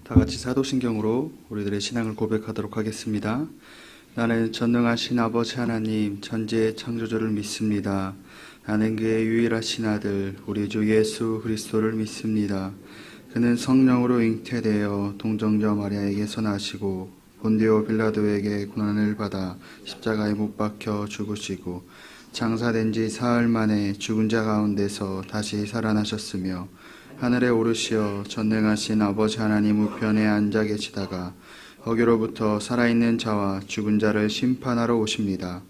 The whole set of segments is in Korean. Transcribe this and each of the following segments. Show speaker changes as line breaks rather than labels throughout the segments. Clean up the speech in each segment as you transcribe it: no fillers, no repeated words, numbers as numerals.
다 같이 사도신경으로 우리들의 신앙을 고백하도록 하겠습니다. 나는 전능하신 아버지 하나님 천지의 창조주를 믿습니다. 나는 그의 유일하신 아들 우리 주 예수 그리스도를 믿습니다. 그는 성령으로 잉태되어 동정녀 마리아에게서 나시고 본디오 빌라도에게 고난을 받아 십자가에 못 박혀 죽으시고 장사된 지 사흘 만에 죽은 자 가운데서 다시 살아나셨으며 하늘에 오르시어 전능하신 아버지 하나님 우편에 앉아 계시다가 거기로부터 살아있는 자와 죽은 자를 심판하러 오십니다.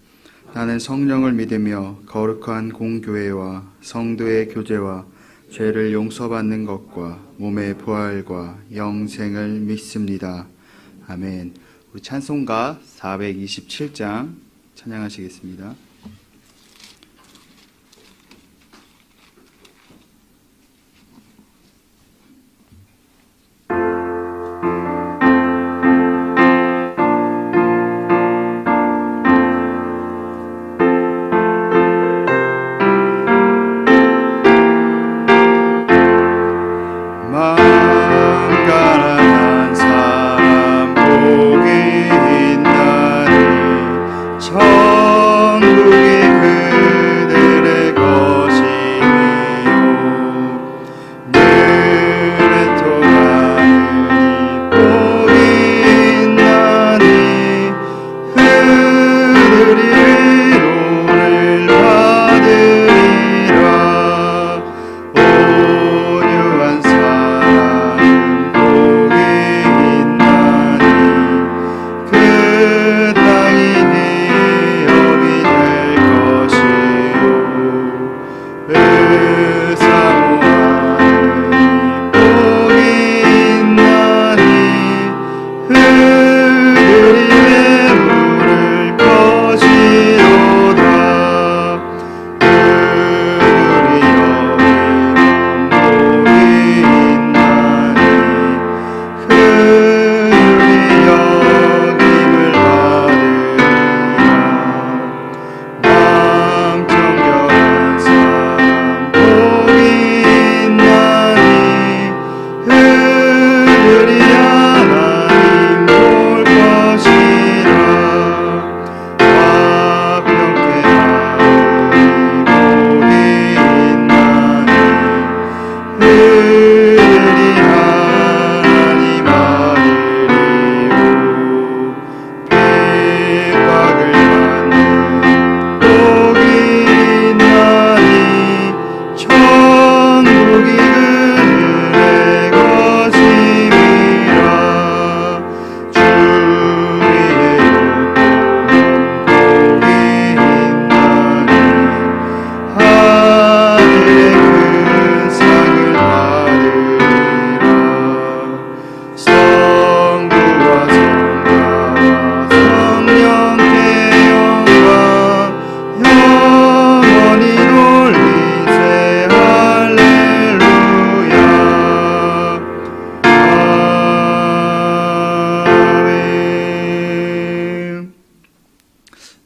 나는 성령을 믿으며 거룩한 공교회와 성도의 교제와 죄를 용서받는 것과 몸의 부활과 영생을 믿습니다. 아멘. 우리 찬송가 427장 찬양하시겠습니다.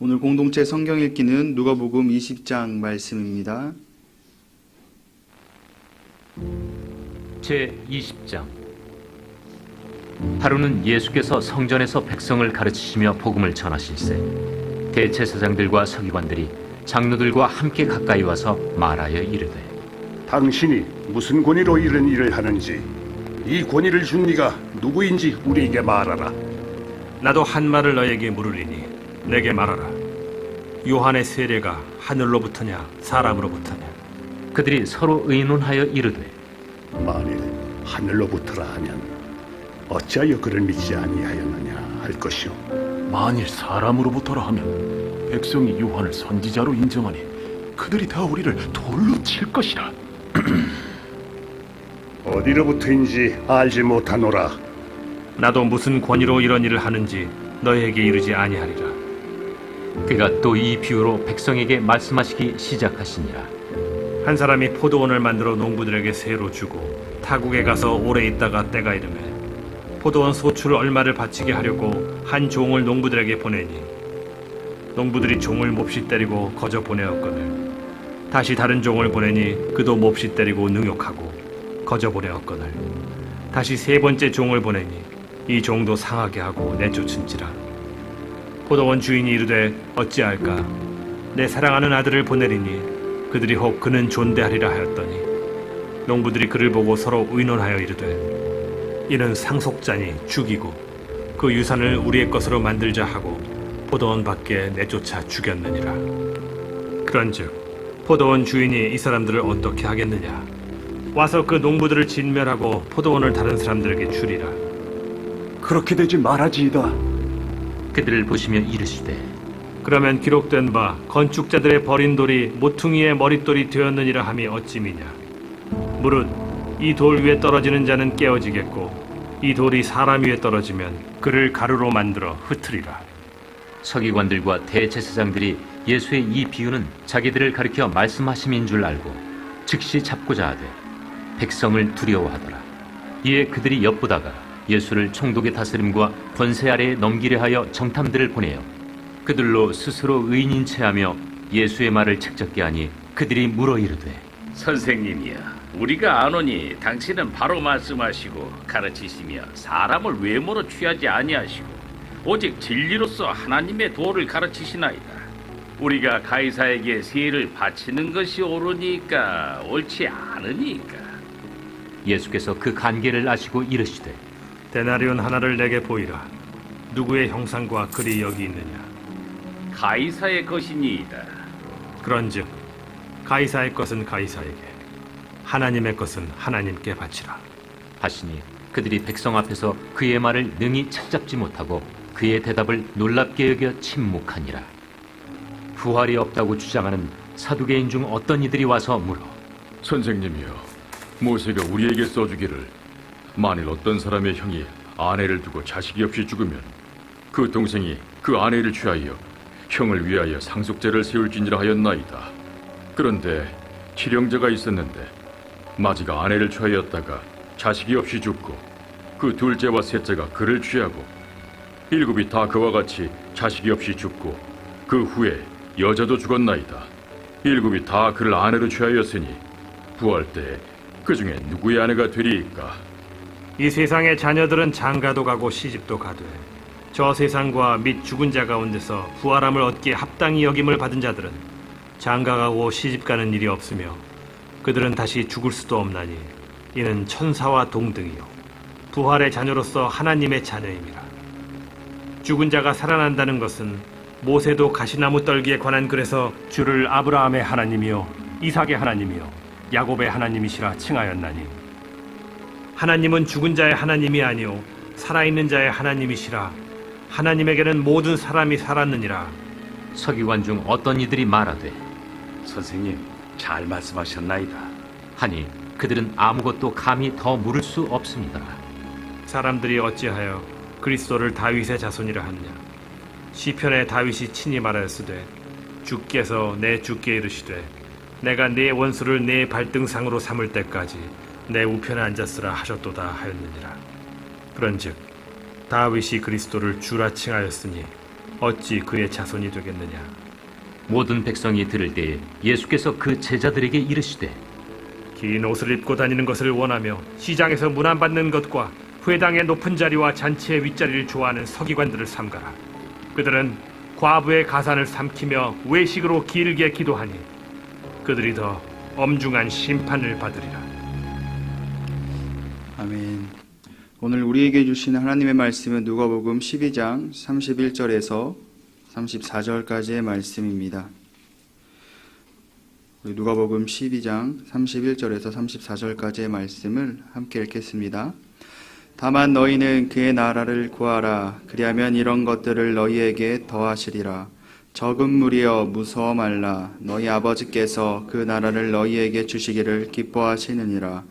오늘 공동체 성경 읽기는 누가복음 20장 말씀입니다.
제20장. 하루는 예수께서 성전에서 백성을 가르치시며 복음을 전하실세 대제사장들과 서기관들이 장로들과 함께 가까이 와서 말하여 이르되
당신이 무슨 권위로 이런 일을 하는지 이 권위를 준 네가 누구인지 우리에게 말하라.
나도 한 말을 너에게 물으리니 내게 말하라. 요한의 세례가 하늘로부터냐 사람으로부터냐?
그들이 서로 의논하여 이르되
만일 하늘로부터라 하면 어찌하여 그를 믿지 아니하였느냐 할 것이요,
만일 사람으로부터라 하면 백성이 요한을 선지자로 인정하니 그들이 다 우리를 돌로 칠 것이라.
어디로부터인지 알지 못하노라.
나도 무슨 권위로 이런 일을 하는지 너에게 이르지 아니하리라.
그가 또 이 비유로 백성에게 말씀하시기 시작하시니라.
한 사람이 포도원을 만들어 농부들에게 세로 주고 타국에 가서 오래 있다가 때가 이르매 포도원 소출 얼마를 바치게 하려고 한 종을 농부들에게 보내니 농부들이 종을 몹시 때리고 거저 보내었거늘 다시 다른 종을 보내니 그도 몹시 때리고 능욕하고 거저 보내었거늘 다시 세 번째 종을 보내니 이 종도 상하게 하고 내쫓은지라. 포도원 주인이 이르되 어찌할까? 내 사랑하는 아들을 보내리니 그들이 혹 그는 존대하리라 하였더니 농부들이 그를 보고 서로 의논하여 이르되 이는 상속자니 죽이고 그 유산을 우리의 것으로 만들자 하고 포도원 밖에 내쫓아 죽였느니라. 그런즉 포도원 주인이 이 사람들을 어떻게 하겠느냐? 와서 그 농부들을 진멸하고 포도원을 다른 사람들에게 주리라.
그렇게 되지 말아지이다.
그들을 보시며 이르시되
그러면 기록된 바 건축자들의 버린 돌이 모퉁이의 머릿돌이 되었느니라 함이 어찌미냐? 무릇 이 돌 위에 떨어지는 자는 깨어지겠고 이 돌이 사람 위에 떨어지면 그를 가루로 만들어 흩으리라.
서기관들과 대제사장들이 예수의 이 비유는 자기들을 가리켜 말씀하심인 줄 알고 즉시 잡고자 하되 백성을 두려워하더라. 이에 그들이 엿보다가 예수를 총독의 다스림과 권세 아래에 넘기려 하여 정탐들을 보내어 그들로 스스로 의인인 체하며 예수의 말을 책잡게 하니 그들이 물어 이르되
선생님이야, 우리가 아노니 당신은 바로 말씀하시고 가르치시며 사람을 외모로 취하지 아니하시고 오직 진리로서 하나님의 도를 가르치시나이다. 우리가 가이사에게 세를 바치는 것이 옳으니까 옳지 않으니까.
예수께서 그 관계를 아시고 이르시되
데나리온 하나를 내게 보이라. 누구의 형상과 글이 여기 있느냐?
가이사의 것이니이다.
그런즉 가이사의 것은 가이사에게, 하나님의 것은 하나님께 바치라.
하시니 그들이 백성 앞에서 그의 말을 능히 찾잡지 못하고 그의 대답을 놀랍게 여겨 침묵하니라. 부활이 없다고 주장하는 사두개인 중 어떤 이들이 와서 물어
선생님이여, 모세가 우리에게 써주기를 만일 어떤 사람의 형이 아내를 두고 자식이 없이 죽으면 그 동생이 그 아내를 취하여 형을 위하여 상속제를 세울지니라 하였나이다. 그런데 칠형제가 있었는데 마지가 아내를 취하였다가 자식이 없이 죽고 그 둘째와 셋째가 그를 취하고 일곱이 다 그와 같이 자식이 없이 죽고 그 후에 여자도 죽었나이다. 일곱이 다 그를 아내로 취하였으니 부활 때에 그 중에 누구의 아내가 되리이까?
이 세상의 자녀들은 장가도 가고 시집도 가되 저 세상과 및 죽은 자 가운데서 부활함을 얻기에 합당히 여김을 받은 자들은 장가가고 시집가는 일이 없으며 그들은 다시 죽을 수도 없나니 이는 천사와 동등이요 부활의 자녀로서 하나님의 자녀임이라. 죽은 자가 살아난다는 것은 모세도 가시나무 떨기에 관한 글에서 주를 아브라함의 하나님이요 이삭의 하나님이요 야곱의 하나님이시라 칭하였나니 하나님은 죽은 자의 하나님이 아니요 살아있는 자의 하나님이시라. 하나님에게는 모든 사람이 살았느니라.
서기관 중 어떤 이들이 말하되
선생님, 잘 말씀하셨나이다.
하니 그들은 아무것도 감히 더 물을 수 없습니다.
사람들이 어찌하여 그리스도를 다윗의 자손이라 하느냐? 시편에 다윗이 친히 말하였으되 주께서 내 주께 이르시되 내가 네 원수를 네 발등상으로 삼을 때까지 내 우편에 앉았으라 하셨도다 하였느니라. 그런즉 다윗이 그리스도를 주라 칭하였으니 어찌 그의 자손이 되겠느냐?
모든 백성이 들을 때에 예수께서 그 제자들에게 이르시되
긴 옷을 입고 다니는 것을 원하며 시장에서 문안받는 것과 회당의 높은 자리와 잔치의 윗자리를 좋아하는 서기관들을 삼가라. 그들은 과부의 가산을 삼키며 외식으로 길게 기도하니 그들이 더 엄중한 심판을 받으리라.
아멘. 오늘 우리에게 주시는 하나님의 말씀은 누가복음 12장 31절에서 34절까지의 말씀입니다. 우리 누가복음 12장 31절에서 34절까지의 말씀을 함께 읽겠습니다. 다만 너희는 그의 나라를 구하라. 그리하면 이런 것들을 너희에게 더하시리라. 적은 무리여 무서워 말라. 너희 아버지께서 그 나라를 너희에게 주시기를 기뻐하시느니라.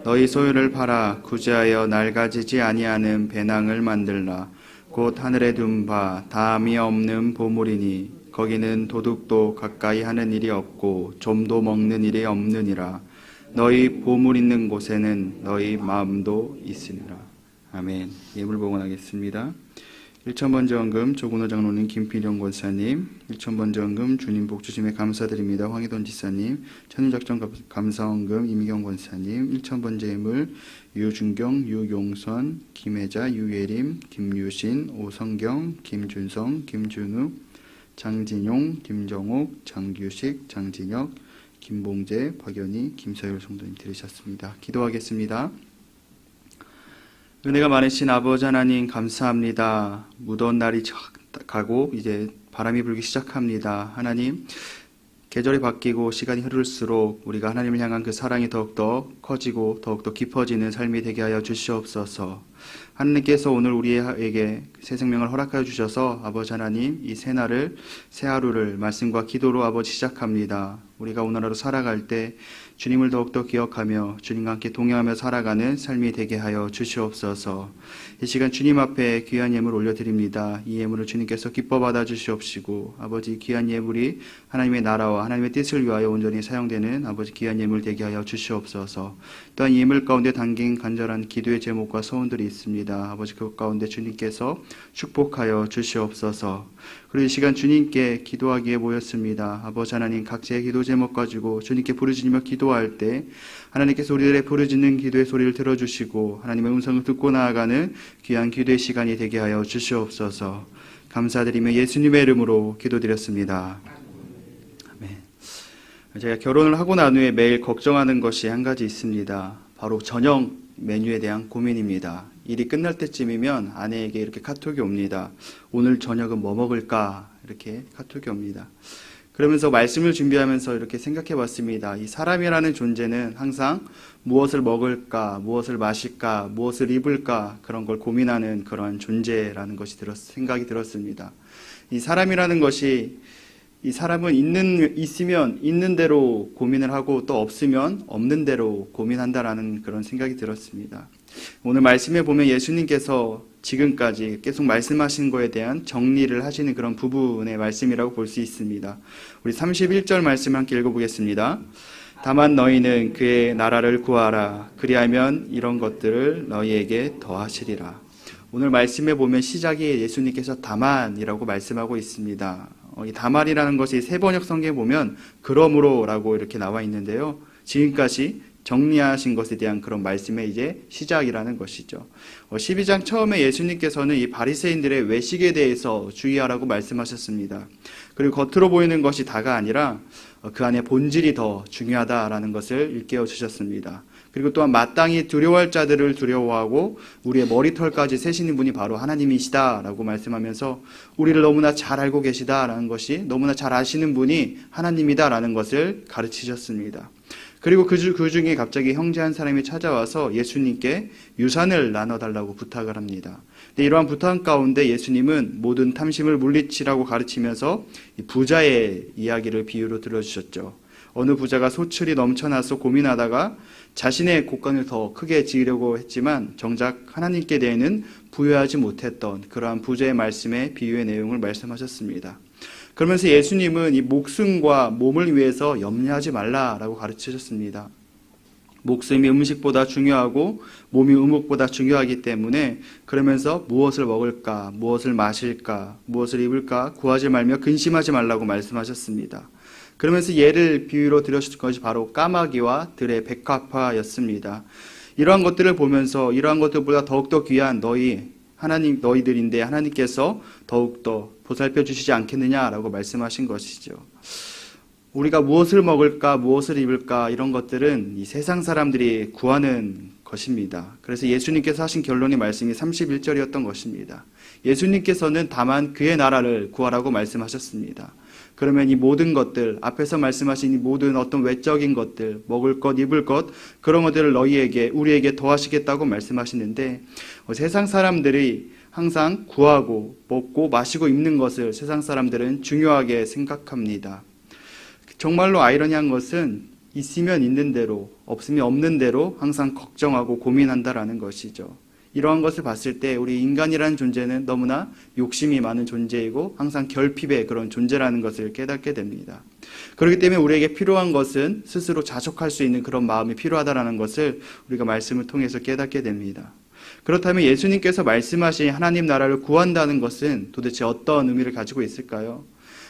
너희 소유를 팔아 구제하여 낡아지지 아니하는 배낭을 만들라. 곧 하늘에 둔 바 다함이 없는 보물이니 거기는 도둑도 가까이 하는 일이 없고 좀도 먹는 일이 없느니라. 너희 보물 있는 곳에는 너희 마음도 있으니라. 아멘. 예물 봉헌하겠습니다. 1,000번제원금 조근호 장로님, 김필영 권사님, 1,000번제원금 주님 복 주심에 감사드립니다. 황희돈 지사님, 천일작전 감사원금 이미경 권사님, 1,000번제예물 유준경, 유용선, 김혜자, 유예림, 김유신, 오성경, 김준성, 김준욱, 장진용, 김정옥, 장규식, 장진혁, 김봉재, 박연희, 김서율 성도님 들으셨습니다. 기도하겠습니다. 은혜가 많으신 아버지 하나님 감사합니다. 무더운 날이 가고 이제 바람이 불기 시작합니다. 하나님, 계절이 바뀌고 시간이 흐를수록 우리가 하나님을 향한 그 사랑이 더욱더 커지고 더욱더 깊어지는 삶이 되게 하여 주시옵소서. 하나님께서 오늘 우리에게 새 생명을 허락하여 주셔서 아버지 하나님, 이 새 날을, 새 하루를 말씀과 기도로 아버지 시작합니다. 우리가 오늘 하루 살아갈 때 주님을 더욱더 기억하며 주님과 함께 동행하며 살아가는 삶이 되게 하여 주시옵소서. 이 시간 주님 앞에 귀한 예물 올려드립니다. 이 예물을 주님께서 기뻐 받아 주시옵시고 아버지, 귀한 예물이 하나님의 나라와 하나님의 뜻을 위하여 온전히 사용되는 아버지 귀한 예물 되게 하여 주시옵소서. 또한 이 예물 가운데 담긴 간절한 기도의 제목과 소원들이 있습니다. 아버지, 그 가운데 주님께서 축복하여 주시옵소서. 그리고 이 시간 주님께 기도하기에 모였습니다. 아버지 하나님, 각자의 기도 제목 가지고 주님께 부르짖으며 기도할 때 하나님께서 우리들의 부르짖는 기도의 소리를 들어주시고 하나님의 음성을 듣고 나아가는 귀한 기도의 시간이 되게 하여 주시옵소서. 감사드리며 예수님의 이름으로 기도드렸습니다. 아멘. 제가 결혼을 하고 난 후에 매일 걱정하는 것이 한 가지 있습니다. 바로 저녁 메뉴에 대한 고민입니다. 일이 끝날 때쯤이면 아내에게 이렇게 카톡이 옵니다. 오늘 저녁은 뭐 먹을까? 이렇게 카톡이 옵니다. 그러면서 말씀을 준비하면서 이렇게 생각해 봤습니다. 이 사람이라는 존재는 항상 무엇을 먹을까, 무엇을 마실까, 무엇을 입을까, 그런 걸 고민하는 그런 존재라는 것이 생각이 들었습니다. 이 사람이라는 것이, 이 사람은 있으면 있는 대로 고민을 하고 또 없으면 없는 대로 고민한다라는 그런 생각이 들었습니다. 오늘 말씀에 보면 예수님께서 지금까지 계속 말씀하신 거에 대한 정리를 하시는 그런 부분의 말씀이라고 볼 수 있습니다. 우리 31절 말씀 함께 읽어보겠습니다. 다만 너희는 그의 나라를 구하라. 그리하면 이런 것들을 너희에게 더하시리라. 오늘 말씀에 보면 시작이 예수님께서 다만이라고 말씀하고 있습니다. 이 다만이라는 것이 세번역 성경에 보면 그러므로라고 이렇게 나와 있는데요. 지금까지 정리하신 것에 대한 그런 말씀의 이제 시작이라는 것이죠. 12장 처음에 예수님께서는 이 바리새인들의 외식에 대해서 주의하라고 말씀하셨습니다. 그리고 겉으로 보이는 것이 다가 아니라 그 안에 본질이 더 중요하다라는 것을 일깨워 주셨습니다. 그리고 또한 마땅히 두려워할 자들을 두려워하고 우리의 머리털까지 세시는 분이 바로 하나님이시다라고 말씀하면서 우리를 너무나 잘 알고 계시다라는 것이, 너무나 잘 아시는 분이 하나님이다라는 것을 가르치셨습니다. 그리고 그 중에 갑자기 형제 한 사람이 찾아와서 예수님께 유산을 나눠달라고 부탁을 합니다. 근데 이러한 부탁 가운데 예수님은 모든 탐심을 물리치라고 가르치면서 부자의 이야기를 비유로 들어주셨죠. 어느 부자가 소출이 넘쳐나서 고민하다가 자신의 곳간을 더 크게 지으려고 했지만 정작 하나님께 대해는 부여하지 못했던 그러한 부자의 말씀의 비유의 내용을 말씀하셨습니다. 그러면서 예수님은 이 목숨과 몸을 위해서 염려하지 말라라고 가르치셨습니다. 목숨이 음식보다 중요하고 몸이 의목보다 중요하기 때문에 그러면서 무엇을 먹을까, 무엇을 마실까, 무엇을 입을까 구하지 말며 근심하지 말라고 말씀하셨습니다. 그러면서 예를 비유로 들으신 것이 바로 까마귀와 들의 백합화였습니다. 이러한 것들을 보면서 이러한 것들보다 더욱더 귀한 너희들인데 하나님께서 더욱더 보살펴 주시지 않겠느냐라고 말씀하신 것이죠. 우리가 무엇을 먹을까, 무엇을 입을까 이런 것들은 이 세상 사람들이 구하는 것입니다. 그래서 예수님께서 하신 결론의 말씀이 31절이었던 것입니다. 예수님께서는 다만 그의 나라를 구하라고 말씀하셨습니다. 그러면 이 모든 것들, 앞에서 말씀하신 이 모든 어떤 외적인 것들, 먹을 것, 입을 것, 그런 것들을 우리에게 더하시겠다고 말씀하시는데 세상 사람들이 항상 구하고 먹고 마시고 입는 것을 세상 사람들은 중요하게 생각합니다. 정말로 아이러니한 것은 있으면 있는 대로, 없으면 없는 대로 항상 걱정하고 고민한다라는 것이죠. 이러한 것을 봤을 때 우리 인간이라는 존재는 너무나 욕심이 많은 존재이고 항상 결핍의 그런 존재라는 것을 깨닫게 됩니다. 그렇기 때문에 우리에게 필요한 것은 스스로 자족할 수 있는 그런 마음이 필요하다라는 것을 우리가 말씀을 통해서 깨닫게 됩니다. 그렇다면 예수님께서 말씀하신 하나님 나라를 구한다는 것은 도대체 어떤 의미를 가지고 있을까요?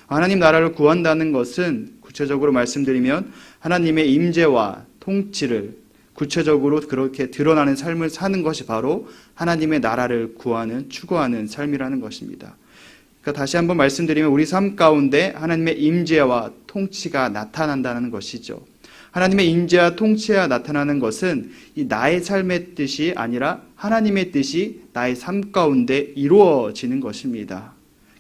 하나님 나라를 구한다는 것은 구체적으로 말씀드리면 하나님의 임재와 통치를 구체적으로 그렇게 드러나는 삶을 사는 것이 바로 하나님의 나라를 구하는, 추구하는 삶이라는 것입니다. 그러니까 다시 한번 말씀드리면 우리 삶 가운데 하나님의 임재와 통치가 나타난다는 것이죠. 하나님의 임재와 통치가 나타나는 것은 이 나의 삶의 뜻이 아니라 하나님의 뜻이 나의 삶 가운데 이루어지는 것입니다.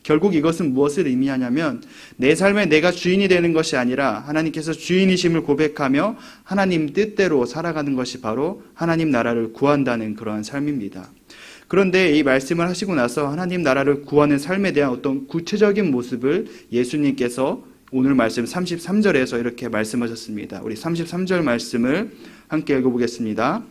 결국 이것은 무엇을 의미하냐면 내 삶에 내가 주인이 되는 것이 아니라 하나님께서 주인이심을 고백하며 하나님 뜻대로 살아가는 것이 바로 하나님 나라를 구한다는 그러한 삶입니다. 그런데 이 말씀을 하시고 나서 하나님 나라를 구하는 삶에 대한 어떤 구체적인 모습을 예수님께서 오늘 말씀 33절에서 이렇게 말씀하셨습니다. 우리 33절 말씀을 함께 읽어보겠습니다.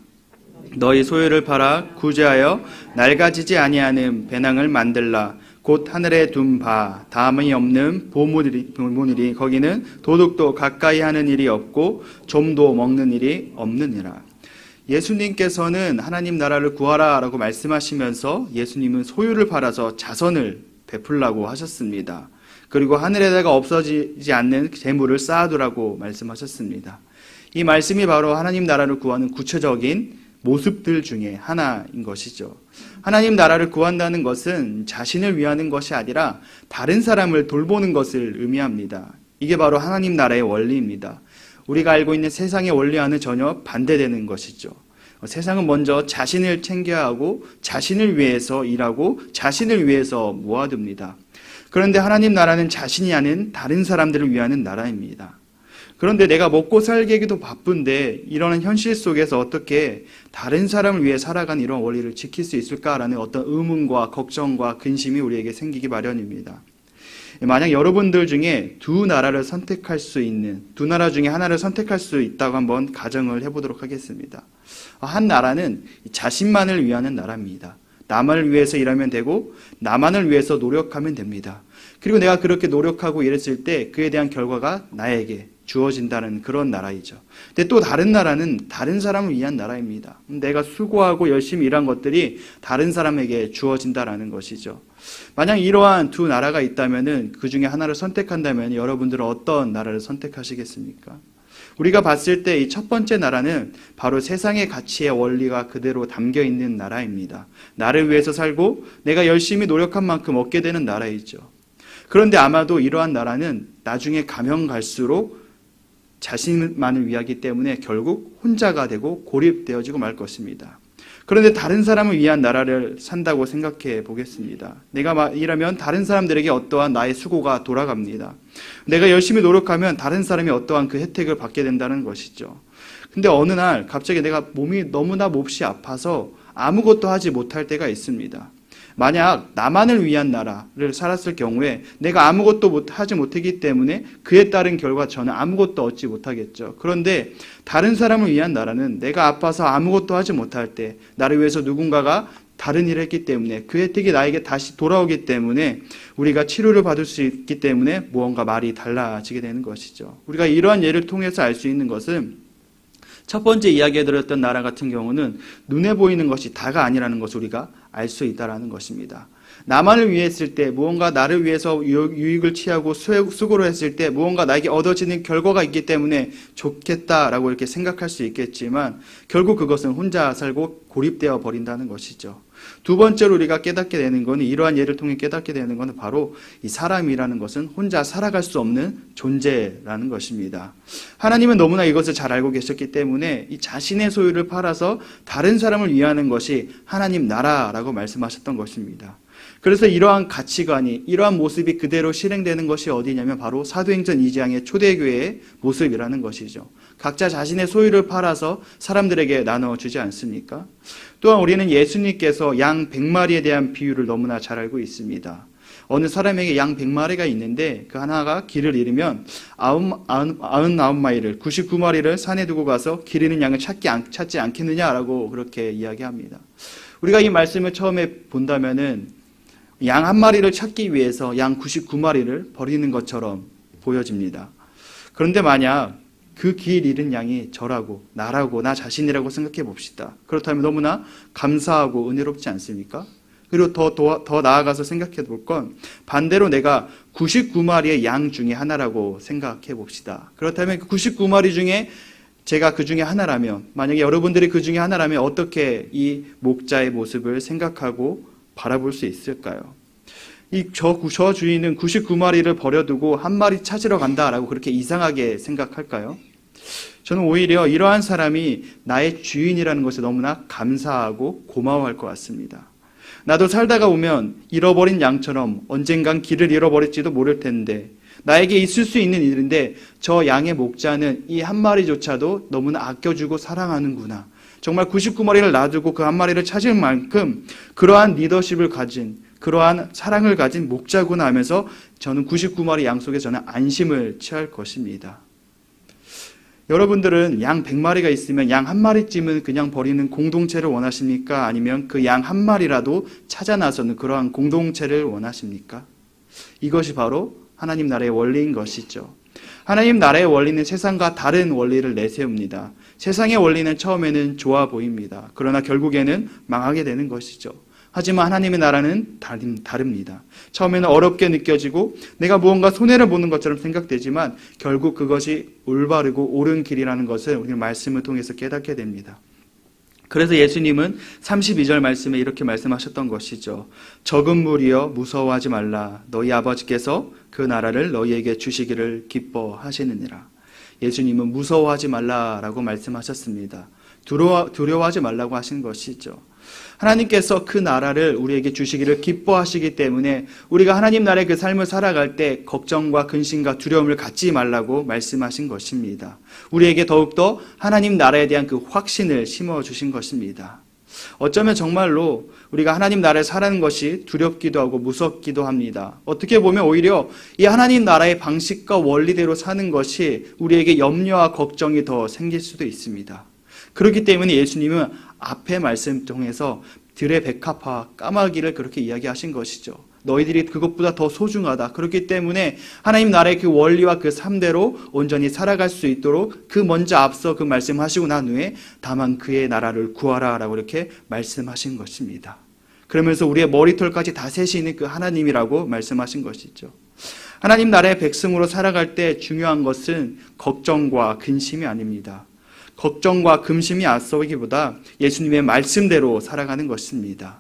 너희 소유를 팔아 구제하여 낡아지지 아니하는 배낭을 만들라. 곧 하늘에 둔 바 담이 없는 보물이리 거기는 도둑도 가까이 하는 일이 없고 좀도 먹는 일이 없느니라. 예수님께서는 하나님 나라를 구하라 라고 말씀하시면서 예수님은 소유를 팔아서 자선을 베풀라고 하셨습니다. 그리고 하늘에다가 없어지지 않는 재물을 쌓아두라고 말씀하셨습니다. 이 말씀이 바로 하나님 나라를 구하는 구체적인 모습들 중에 하나인 것이죠. 하나님 나라를 구한다는 것은 자신을 위하는 것이 아니라 다른 사람을 돌보는 것을 의미합니다. 이게 바로 하나님 나라의 원리입니다. 우리가 알고 있는 세상의 원리와는 전혀 반대되는 것이죠. 세상은 먼저 자신을 챙겨야 하고 자신을 위해서 일하고 자신을 위해서 모아둡니다. 그런데 하나님 나라는 자신이 아닌 다른 사람들을 위하는 나라입니다. 그런데 내가 먹고 살기도 바쁜데 이러한 현실 속에서 어떻게 다른 사람을 위해 살아가는 이런 원리를 지킬 수 있을까라는 어떤 의문과 걱정과 근심이 우리에게 생기기 마련입니다. 만약 여러분들 중에 두 나라를 선택할 수 있는, 두 나라 중에 하나를 선택할 수 있다고 한번 가정을 해보도록 하겠습니다. 한 나라는 자신만을 위하는 나라입니다. 나만을 위해서 일하면 되고 나만을 위해서 노력하면 됩니다. 그리고 내가 그렇게 노력하고 일했을 때 그에 대한 결과가 나에게 주어진다는 그런 나라이죠. 근데 또 다른 나라는 다른 사람을 위한 나라입니다. 내가 수고하고 열심히 일한 것들이 다른 사람에게 주어진다라는 것이죠. 만약 이러한 두 나라가 있다면은 그 중에 하나를 선택한다면 여러분들은 어떤 나라를 선택하시겠습니까? 우리가 봤을 때 이 첫 번째 나라는 바로 세상의 가치의 원리가 그대로 담겨 있는 나라입니다. 나를 위해서 살고 내가 열심히 노력한 만큼 얻게 되는 나라이죠. 그런데 아마도 이러한 나라는 나중에 가면 갈수록 자신만을 위하기 때문에 결국 혼자가 되고 고립되어지고 말 것입니다. 그런데 다른 사람을 위한 나라를 산다고 생각해 보겠습니다. 내가 일하면 다른 사람들에게 어떠한 나의 수고가 돌아갑니다. 내가 열심히 노력하면 다른 사람이 어떠한 그 혜택을 받게 된다는 것이죠. 근데 어느 날 갑자기 내가 몸이 너무나 몹시 아파서 아무것도 하지 못할 때가 있습니다. 만약 나만을 위한 나라를 살았을 경우에 내가 아무것도 하지 못했기 때문에 그에 따른 결과 저는 아무것도 얻지 못하겠죠. 그런데 다른 사람을 위한 나라는 내가 아파서 아무것도 하지 못할 때 나를 위해서 누군가가 다른 일을 했기 때문에 그 혜택이 나에게 다시 돌아오기 때문에 우리가 치료를 받을 수 있기 때문에 무언가 말이 달라지게 되는 것이죠. 우리가 이러한 예를 통해서 알 수 있는 것은 첫 번째 이야기해드렸던 나라 같은 경우는 눈에 보이는 것이 다가 아니라는 것을 우리가 알 수 있다는 것입니다. 나만을 위해 했을 때 무언가 나를 위해서 유익을 취하고 수고를 했을 때 무언가 나에게 얻어지는 결과가 있기 때문에 좋겠다라고 이렇게 생각할 수 있겠지만 결국 그것은 혼자 살고 고립되어 버린다는 것이죠. 두 번째로 우리가 깨닫게 되는 것은 이러한 예를 통해 깨닫게 되는 것은 바로 이 사람이라는 것은 혼자 살아갈 수 없는 존재라는 것입니다. 하나님은 너무나 이것을 잘 알고 계셨기 때문에 이 자신의 소유를 팔아서 다른 사람을 위하는 것이 하나님 나라라고 말씀하셨던 것입니다. 그래서 이러한 가치관이 이러한 모습이 그대로 실행되는 것이 어디냐면 바로 사도행전 2장의 초대교회의 모습이라는 것이죠. 각자 자신의 소유를 팔아서 사람들에게 나눠주지 않습니까? 또한 우리는 예수님께서 양 100마리에 대한 비유를 너무나 잘 알고 있습니다. 어느 사람에게 양 100마리가 있는데 그 하나가 길을 잃으면 99마리를 99마리를 산에 두고 가서 길 잃은 양을 찾지 않겠느냐라고 그렇게 이야기합니다. 우리가 이 말씀을 처음에 본다면은 양 한 마리를 찾기 위해서 양 99마리를 버리는 것처럼 보여집니다. 그런데 만약 그 길 잃은 양이 저라고, 나라고, 나 자신이라고 생각해 봅시다. 그렇다면 너무나 감사하고 은혜롭지 않습니까? 그리고 더 나아가서 생각해 볼 건 반대로 내가 99마리의 양 중에 하나라고 생각해 봅시다. 그렇다면 그 99마리 중에 제가 그 중에 하나라면, 만약에 여러분들이 그 중에 하나라면 어떻게 이 목자의 모습을 생각하고 바라볼 수 있을까요? 저 주인은 99마리를 버려두고 한 마리 찾으러 간다라고 그렇게 이상하게 생각할까요? 저는 오히려 이러한 사람이 나의 주인이라는 것에 너무나 감사하고 고마워할 것 같습니다. 나도 살다가 보면 잃어버린 양처럼 언젠간 길을 잃어버릴지도 모를 텐데 나에게 있을 수 있는 일인데 저 양의 목자는 이 한 마리조차도 너무나 아껴주고 사랑하는구나. 정말 99마리를 놔두고 그 한 마리를 찾을 만큼 그러한 리더십을 가진, 그러한 사랑을 가진 목자구나 하면서 저는 99마리 양 속에 저는 안심을 취할 것입니다. 여러분들은 양 100마리가 있으면 양 한 마리쯤은 그냥 버리는 공동체를 원하십니까? 아니면 그 양 한 마리라도 찾아 나서는 그러한 공동체를 원하십니까? 이것이 바로 하나님 나라의 원리인 것이죠. 하나님 나라의 원리는 세상과 다른 원리를 내세웁니다. 세상의 원리는 처음에는 좋아 보입니다. 그러나 결국에는 망하게 되는 것이죠. 하지만 하나님의 나라는 다릅니다. 처음에는 어렵게 느껴지고 내가 무언가 손해를 보는 것처럼 생각되지만 결국 그것이 올바르고 옳은 길이라는 것을 우리 말씀을 통해서 깨닫게 됩니다. 그래서 예수님은 32절 말씀에 이렇게 말씀하셨던 것이죠. 적은 무리여 무서워하지 말라. 너희 아버지께서 그 나라를 너희에게 주시기를 기뻐하시느니라. 예수님은 무서워하지 말라라고 말씀하셨습니다. 두려워하지 말라고 하신 것이죠. 하나님께서 그 나라를 우리에게 주시기를 기뻐하시기 때문에 우리가 하나님 나라의 그 삶을 살아갈 때 걱정과 근심과 두려움을 갖지 말라고 말씀하신 것입니다. 우리에게 더욱더 하나님 나라에 대한 그 확신을 심어주신 것입니다. 어쩌면 정말로 우리가 하나님 나라에 사는 것이 두렵기도 하고 무섭기도 합니다. 어떻게 보면 오히려 이 하나님 나라의 방식과 원리대로 사는 것이 우리에게 염려와 걱정이 더 생길 수도 있습니다. 그렇기 때문에 예수님은 앞의 말씀 통해서 들의 백합화, 까마귀를 그렇게 이야기하신 것이죠. 너희들이 그것보다 더 소중하다. 그렇기 때문에 하나님 나라의 그 원리와 그 삶대로 온전히 살아갈 수 있도록 그 먼저 앞서 그 말씀하시고 난 후에 다만 그의 나라를 구하라 라고 이렇게 말씀하신 것입니다. 그러면서 우리의 머리털까지 다 세시는 그 하나님이라고 말씀하신 것이죠. 하나님 나라의 백성으로 살아갈 때 중요한 것은 걱정과 근심이 아닙니다. 걱정과 근심이 앞서기보다 예수님의 말씀대로 살아가는 것입니다.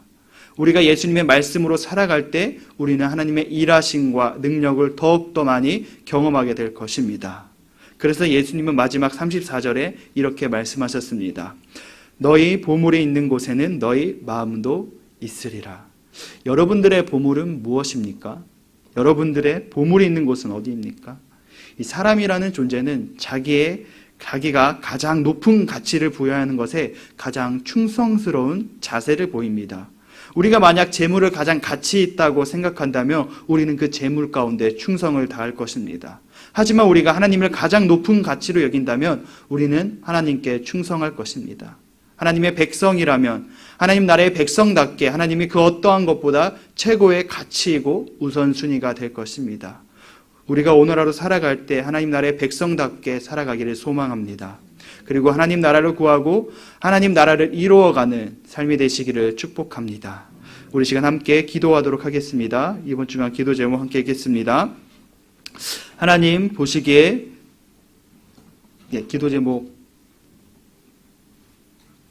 우리가 예수님의 말씀으로 살아갈 때 우리는 하나님의 일하심과 능력을 더욱더 많이 경험하게 될 것입니다. 그래서 예수님은 마지막 34절에 이렇게 말씀하셨습니다. 너희 보물이 있는 곳에는 너희 마음도 있으리라. 여러분들의 보물은 무엇입니까? 여러분들의 보물이 있는 곳은 어디입니까? 이 사람이라는 존재는 자기가 가장 높은 가치를 부여하는 것에 가장 충성스러운 자세를 보입니다. 우리가 만약 재물을 가장 가치 있다고 생각한다면 우리는 그 재물 가운데 충성을 다할 것입니다. 하지만 우리가 하나님을 가장 높은 가치로 여긴다면 우리는 하나님께 충성할 것입니다. 하나님의 백성이라면 하나님 나라의 백성답게 하나님이 그 어떠한 것보다 최고의 가치이고 우선순위가 될 것입니다. 우리가 오늘 하루 살아갈 때 하나님 나라의 백성답게 살아가기를 소망합니다. 그리고 하나님 나라를 구하고 하나님 나라를 이루어가는 삶이 되시기를 축복합니다. 우리 시간 함께 기도하도록 하겠습니다. 이번 주간 기도 제목 함께 읽겠습니다. 하나님 보시기에 기도 제목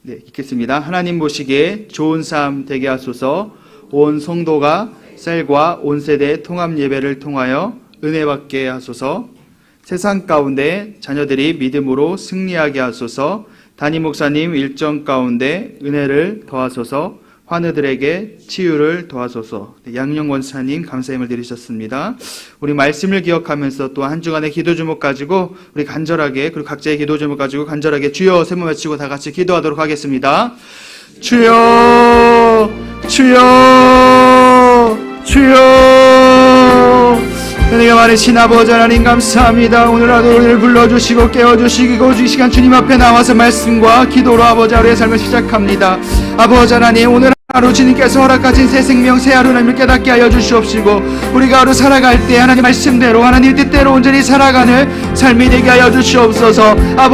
읽겠습니다. 하나님 보시기에 좋은 삶 되게 하소서. 온 성도가 셀과 온 세대 통합 예배를 통하여 은혜 받게 하소서. 세상 가운데 자녀들이 믿음으로 승리하게 하소서. 담임 목사님 일정 가운데 은혜를 더하소서. 환우들에게 치유를 더하소서. 양영 원사님 감사함을 드리셨습니다. 우리 말씀을 기억하면서 또 한 주간의 기도 제목 가지고 우리 간절하게, 그리고 각자의 기도 제목 가지고 간절하게 주여 세 번 외치고 다 같이 기도하도록 하겠습니다. 주여, 주여, 주여. 은혜가 많으신 아버지 하나님 감사합니다. 오늘 하루 우리를 불러주시고 깨워주시고 이 시간 주님 앞에 나와서 말씀과 기도로 아버지 하루의 삶을 시작합니다. 아버지 하나님 오늘 하루 주님께서 허락하신 새 생명 새 하루님을 깨닫게 하여 주시옵시고 우리가 하루 살아갈 때 하나님 말씀대로 하나님 뜻대로 온전히 살아가는 삶이 되게 하여 주시옵소서.